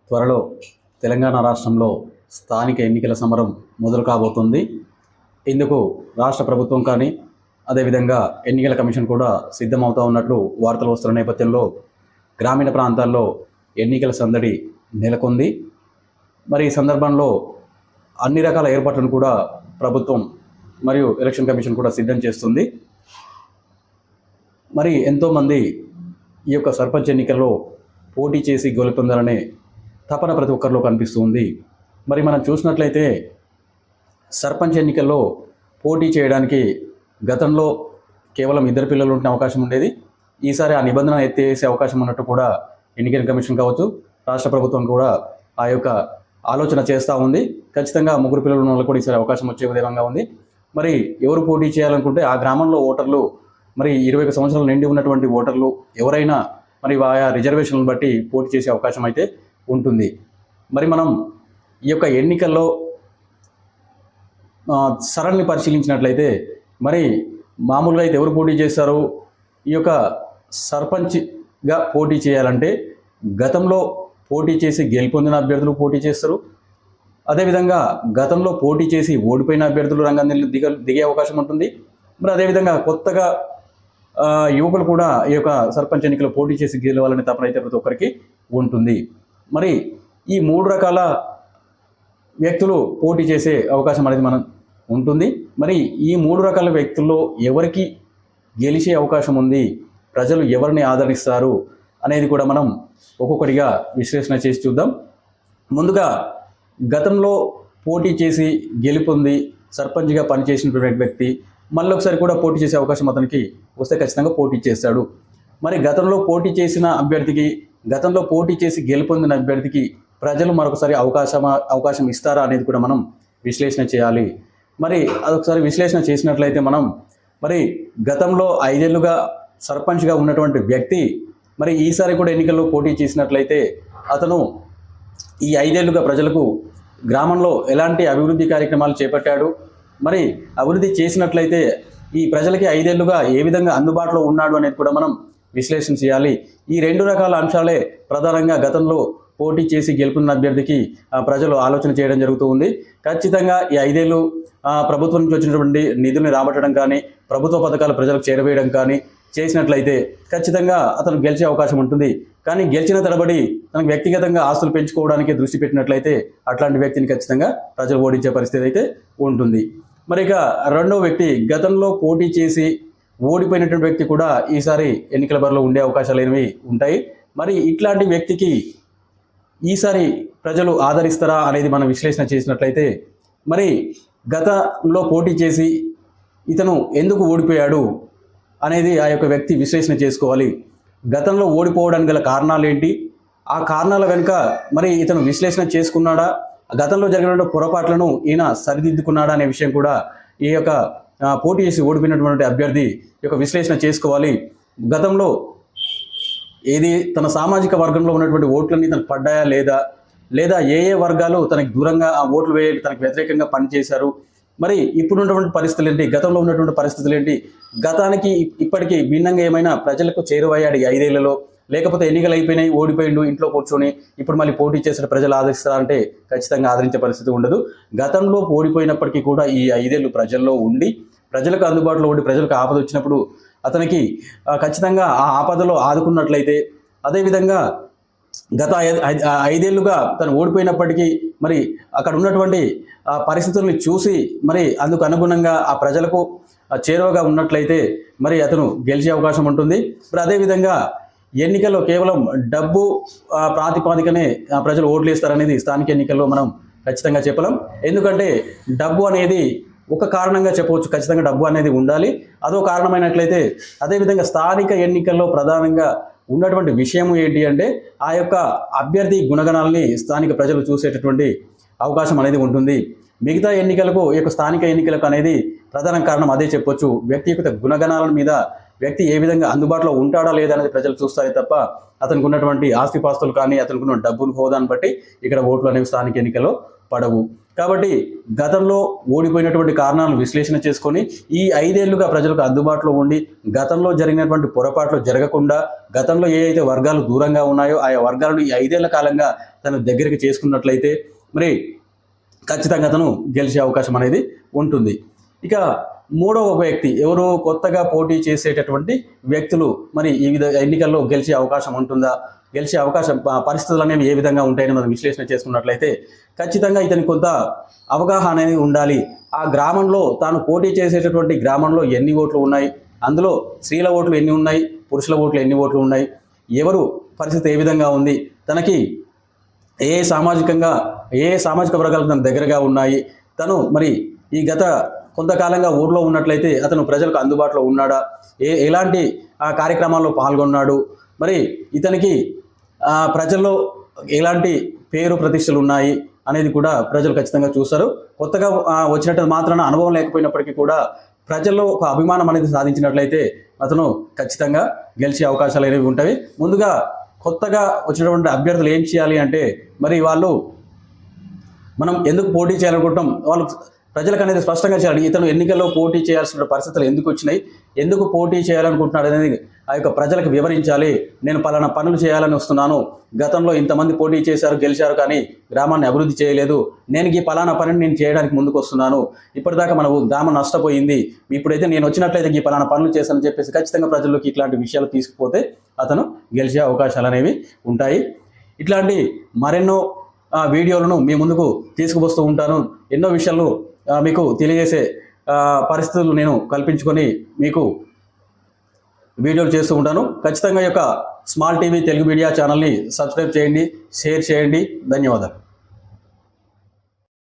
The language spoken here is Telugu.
త్వరలో తెలంగాణ రాష్ట్రంలో స్థానిక ఎన్నికల సమరం మొదలు కాబోతుంది. ఇందుకు రాష్ట్ర ప్రభుత్వం కానీ అదేవిధంగా ఎన్నికల కమిషన్ కూడా సిద్ధమవుతూ ఉన్నట్లు వార్తలు వస్తున్న నేపథ్యంలో గ్రామీణ ప్రాంతాల్లో ఎన్నికల సందడి నెలకొంది. మరి ఈ సందర్భంలో అన్ని రకాల ఏర్పాట్లను కూడా ప్రభుత్వం మరియు ఎలక్షన్ కమిషన్ కూడా సిద్ధం చేస్తుంది. మరి ఎంతోమంది ఈ యొక్క సర్పంచ్ ఎన్నికల్లో పోటీ చేసి గెలుపొందాలనే తపన ప్రతి ఒక్కరిలో కనిపిస్తుంది. మరి మనం చూసినట్లయితే సర్పంచ్ ఎన్నికల్లో పోటీ చేయడానికి గతంలో కేవలం 2 పిల్లలు ఉండే అవకాశం ఉండేది. ఈసారి ఆ నిబంధన ఎత్తేసే అవకాశం ఉన్నట్టు కూడా ఎన్నికల కమిషన్ కావచ్చు, రాష్ట్ర ప్రభుత్వం కూడా ఆ యొక్క ఆలోచన చేస్తూ ఉంది. ఖచ్చితంగా 3 పిల్లలు ఉన్న వాళ్ళకు కూడా ఈసారి అవకాశం వచ్చే విధంగా ఉంది. మరి ఎవరు పోటీ చేయాలనుకుంటే ఆ గ్రామంలో ఓటర్లు మరి 21 సంవత్సరాలు నిండి ఉన్నటువంటి ఓటర్లు ఎవరైనా మరి ఆయా రిజర్వేషన్లను బట్టి పోటీ చేసే అవకాశం అయితే ఉంటుంది. మరి మనం ఈ యొక్క ఎన్నికల్లో సరళిని పరిశీలించినట్లయితే మరి మామూలుగా అయితే ఎవరు పోటీ చేస్తారు? ఈ యొక్క సర్పంచ్గా పోటీ చేయాలంటే గతంలో పోటీ చేసి గెలుపొందిన అభ్యర్థులు పోటీ చేస్తారు. అదేవిధంగా గతంలో పోటీ చేసి ఓడిపోయిన అభ్యర్థులు రంగంలో దిగే అవకాశం ఉంటుంది. మరి అదేవిధంగా కొత్తగా యువకులు కూడా ఈ యొక్క సర్పంచ్ ఎన్నికలు పోటీ చేసి గెలవాలనే తపన అయితే ప్రతి ఒక్కరికి ఉంటుంది. మరి ఈ 3 రకాల వ్యక్తులు పోటీ చేసే అవకాశం అనేది మనం ఉంటుంది. మరి ఈ 3 రకాల వ్యక్తుల్లో ఎవరికి గెలిచే అవకాశం ఉంది, ప్రజలు ఎవరిని ఆదరిస్తారు అనేది కూడా మనం ఒక్కొక్కటిగా విశ్లేషణ చేసి చూద్దాం. ముందుగా గతంలో పోటీ చేసి గెలుపొంది సర్పంచ్గా పనిచేసినటువంటి వ్యక్తి మళ్ళీ ఒకసారి కూడా పోటీ చేసే అవకాశం అతనికి వస్తే ఖచ్చితంగా పోటీ చేస్తాడు. మరి గతంలో పోటీ చేసిన అభ్యర్థికి, గతంలో పోటీ చేసి గెలుపొందిన అభ్యర్థికి ప్రజలు మరొకసారి అవకాశం ఇస్తారా అనేది కూడా మనం విశ్లేషణ చేయాలి. మరి అదొకసారి విశ్లేషణ చేసినట్లయితే మనం మరి గతంలో 5 ఏళ్లుగా సర్పంచ్గా ఉన్నటువంటి వ్యక్తి మరి ఈసారి కూడా ఎన్నికల్లో పోటీ చేసినట్లయితే అతను ఈ 5 ఏళ్లుగా ప్రజలకు గ్రామంలో ఎలాంటి అభివృద్ధి కార్యక్రమాలు చేపట్టాడు, మరి అభివృద్ధి చేసినట్లయితే ఈ ప్రజలకి 5 ఏళ్లుగా ఏ విధంగా అందుబాటులో ఉన్నాడు అనేది కూడా మనం విశ్లేషణ చేయాలి. ఈ 2 రకాల అంశాలే ప్రధానంగా గతంలో పోటీ చేసి గెలుపొందిన అభ్యర్థికి ప్రజలు ఆలోచన చేయడం జరుగుతూ ఉంది. ఖచ్చితంగా ఈ 5 ఏళ్ళు ప్రభుత్వం నుంచి వచ్చినటువంటి నిధుల్ని రాబట్టడం కానీ, ప్రభుత్వ పథకాలు ప్రజలకు చేరవేయడం కానీ చేసినట్లయితే ఖచ్చితంగా అతను గెలిచే అవకాశం ఉంటుంది. కానీ గెలిచిన తడబడి తనకు వ్యక్తిగతంగా ఆస్తులు పెంచుకోవడానికి దృష్టి పెట్టినట్లయితే అట్లాంటి వ్యక్తిని ఖచ్చితంగా ప్రజలు ఓడించే పరిస్థితి అయితే ఉంటుంది. మరి ఇక రెండో వ్యక్తి గతంలో పోటీ చేసి ఓడిపోయినటువంటి వ్యక్తి కూడా ఈసారి ఎన్నికల బరిలో ఉండే అవకాశాలు అనేవి ఉంటాయి. మరి ఇట్లాంటి వ్యక్తికి ఈసారి ప్రజలు ఆదరిస్తారా అనేది మనం విశ్లేషణ చేసినట్లయితే మరి గతంలో పోటీ చేసి ఇతను ఎందుకు ఓడిపోయాడు అనేది ఆ యొక్క వ్యక్తి విశ్లేషణ చేసుకోవాలి. గతంలో ఓడిపోవడానికి గల కారణాలు ఏంటి, ఆ కారణాల వెనుక మరి ఇతను విశ్లేషణ చేసుకున్నాడా, గతంలో జరిగిన పొరపాట్లను ఈయన సరిదిద్దుకున్నాడా అనే విషయం కూడా ఈ యొక్క పోటీ చేసి ఓడిపోయినటువంటి అభ్యర్థి యొక్క విశ్లేషణ చేసుకోవాలి. గతంలో ఏది తన సామాజిక వర్గంలో ఉన్నటువంటి ఓట్లన్నీ తనకు పడ్డాయా లేదా ఏ వర్గాలు తనకు దూరంగా ఆ ఓట్లు వేయాలి, తనకు వ్యతిరేకంగా పనిచేశారు, మరి ఇప్పుడు ఉన్నటువంటి పరిస్థితులు ఏంటి, గతంలో ఉన్నటువంటి పరిస్థితులు ఏంటి, గతానికి ఇప్పటికీ భిన్నంగా ఏమైనా ప్రజలకు చేరువయ్యాడు 5 ఏళ్లలో, లేకపోతే ఎన్నికలు అయిపోయినాయి ఓడిపోయిండు ఇంట్లో కూర్చొని ఇప్పుడు మళ్ళీ పోటీ చేసిన ప్రజలు ఆదరిస్తారంటే ఖచ్చితంగా ఆదరించే పరిస్థితి ఉండదు. గతంలో ఓడిపోయినప్పటికీ కూడా ఈ 5 ఏళ్ళు ప్రజల్లో ఉండి ప్రజలకు అందుబాటులో ఉండి ప్రజలకు ఆపద వచ్చినప్పుడు అతనికి ఖచ్చితంగా ఆ ఆపదలో ఆదుకున్నట్లయితే, అదేవిధంగా గత 5 ఏళ్లుగా తను ఓడిపోయినప్పటికీ మరి అక్కడ ఉన్నటువంటి పరిస్థితుల్ని చూసి మరి అందుకు అనుగుణంగా ఆ ప్రజలకు చేరువగా ఉన్నట్లయితే మరి అతను గెలిచే అవకాశం ఉంటుంది. మరి అదేవిధంగా ఎన్నికల్లో కేవలం డబ్బు ప్రాతిపాదికనే ప్రజలు ఓట్లు వేస్తారనేది స్థానిక ఎన్నికల్లో మనం ఖచ్చితంగా చెప్పలేం. ఎందుకంటే డబ్బు అనేది ఒక కారణంగా చెప్పవచ్చు, ఖచ్చితంగా డబ్బు అనేది ఉండాలి, అదో కారణమైనట్లయితే. అదేవిధంగా స్థానిక ఎన్నికల్లో ప్రధానంగా ఉన్నటువంటి విషయం ఏంటి అంటే ఆ యొక్క అభ్యర్థి గుణగణాలని స్థానిక ప్రజలు చూసేటటువంటి అవకాశం అనేది ఉంటుంది. మిగతా ఎన్నికలకు ఈ యొక్క స్థానిక ఎన్నికలకు అనేది ప్రధాన కారణం అదే చెప్పొచ్చు. వ్యక్తిగత గుణగణాల మీద వ్యక్తి ఏ విధంగా అందుబాటులో ఉంటాడా లేదా అనేది ప్రజలు చూస్తారే తప్ప అతనికి ఉన్నటువంటి ఆస్తిపాస్తులు కానీ అతనికి ఉన్న డబ్బును హోదాను బట్టి ఇక్కడ ఓట్లు అనేవి స్థానిక ఎన్నికల్లో పడవు. కాబట్టి గతంలో ఓడిపోయినటువంటి కారణాలను విశ్లేషణ చేసుకొని ఈ 5 ఏళ్లుగా ప్రజలకు అందుబాటులో ఉండి గతంలో జరిగినటువంటి పొరపాట్లు జరగకుండా గతంలో ఏ అయితే వర్గాలు దూరంగా ఉన్నాయో ఆయా వర్గాలను ఈ 5 ఏళ్ల కాలంగా తను దగ్గరికి చేసుకున్నట్లయితే మరి ఖచ్చితంగా అతను గెలిచే అవకాశం అనేది ఉంటుంది. ఇక మూడవ వ్యక్తి ఎవరు, కొత్తగా పోటీ చేసేటటువంటి వ్యక్తులు మరి ఈ ఎన్నికల్లో గెలిచే అవకాశం ఉంటుందా, గెలిచే అవకాశం పరిస్థితులు అనేవి ఏ విధంగా ఉంటాయని మనం విశ్లేషణ చేసుకున్నట్లయితే ఖచ్చితంగా ఇతనికి కొంత అవగాహన అనేది ఉండాలి. ఆ గ్రామంలో తాను పోటీ చేసేటటువంటి గ్రామంలో ఎన్ని ఓట్లు ఉన్నాయి, అందులో స్త్రీల ఓట్లు ఎన్ని ఉన్నాయి, పురుషుల ఓట్లు ఎన్ని ఓట్లు ఉన్నాయి, ఎవరు పరిస్థితి ఏ విధంగా ఉంది, తనకి ఏ సామాజిక వర్గాలకు తన దగ్గరగా ఉన్నాయి, తను మరి ఈ గత కొంతకాలంగా ఊర్లో ఉన్నట్లయితే అతను ప్రజలకు అందుబాటులో ఉన్నాడా, ఎలాంటి కార్యక్రమాల్లో పాల్గొన్నాడు, మరి ఇతనికి ప్రజల్లో ఎలాంటి పేరు ప్రతిష్టలు ఉన్నాయి అనేది కూడా ప్రజలు ఖచ్చితంగా చూస్తారు. కొత్తగా వచ్చినట్టు మాత్రాన అనుభవం లేకపోయినప్పటికీ కూడా ప్రజల్లో ఒక అభిమానం అనేది సాధించినట్లయితే అతను ఖచ్చితంగా గెలిచే అవకాశాలు అనేవి ఉంటాయి. ముందుగా కొత్తగా వచ్చినటువంటి అభ్యర్థులు ఏం చేయాలి అంటే మరి వాళ్ళు మనం ఎందుకు పోటీ చేయాలనుకుంటాం, వాళ్ళు ప్రజలకు అనేది స్పష్టంగా చేయాలి. ఇతను ఎన్నికల్లో పోటీ చేయాల్సిన పరిస్థితులు ఎందుకు వచ్చినాయి, ఎందుకు పోటీ చేయాలనుకుంటున్నాడు అనేది ఆ యొక్క ప్రజలకు వివరించాలి. నేను పలానా పనులు చేయాలని వస్తున్నాను, గతంలో ఇంతమంది పోటీ చేశారు గెలిచారు కానీ గ్రామాన్ని అభివృద్ధి చేయలేదు, నేను ఈ పలానా పనిని నేను చేయడానికి ముందుకు వస్తున్నాను, ఇప్పటిదాకా మన గ్రామం నష్టపోయింది, ఇప్పుడైతే నేను వచ్చినట్లయితే ఈ పలానా పనులు చేశానని చెప్పేసి ఖచ్చితంగా ప్రజల్లోకి ఇట్లాంటి విషయాలు తీసుకుపోతే అతను గెలిచే అవకాశాలు అనేవి ఉంటాయి. ఇట్లాంటి మరెన్నో వీడియోలను మీ ముందుకు తీసుకువస్తూ ఉంటాను. ఎన్నో విషయాలు మీకు తెలియజేసే పరిస్థితులు నేను కల్పించుకొని మీకు వీడియోలు చేస్తూ ఉంటాను. ఖచ్చితంగా ఈ యొక్క స్మాల్ టీవీ తెలుగు మీడియా ఛానల్ని సబ్స్క్రైబ్ చేయండి, షేర్ చేయండి. ధన్యవాదాలు.